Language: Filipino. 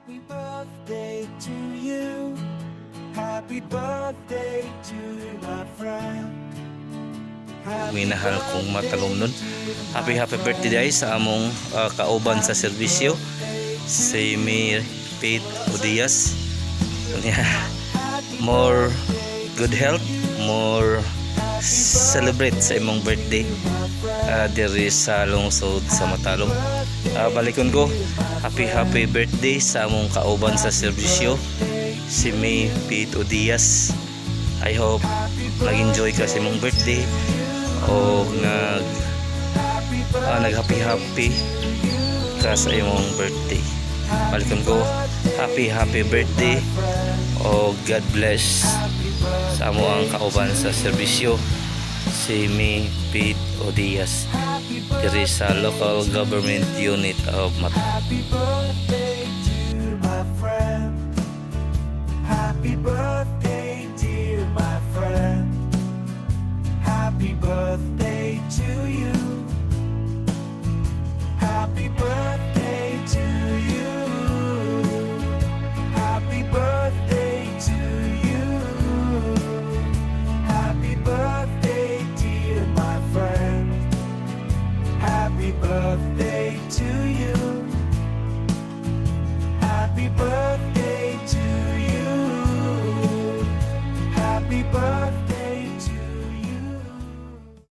Happy birthday to you. Happy birthday to my friend. Minahal kong Matalom nun. Happy birthday guys sa among kauban sa serbisyo si Mayor Pete Odias. More good health, more celebrate sa imong birthday diri sa lungsod sa Matalom. Balikon ko, happy birthday sa among kauban sa serbisyo si Mayor Pete Odias. I hope nag-enjoy ka sa imong birthday o nag happy ka sa imong birthday. Balikon ko, happy birthday o God bless sa amo ang kauban sa serbisyo si Mayor Pete Odias diri sa local government unit of Happy birthday to my friend. Happy birthday dear my friend. Happy birthday to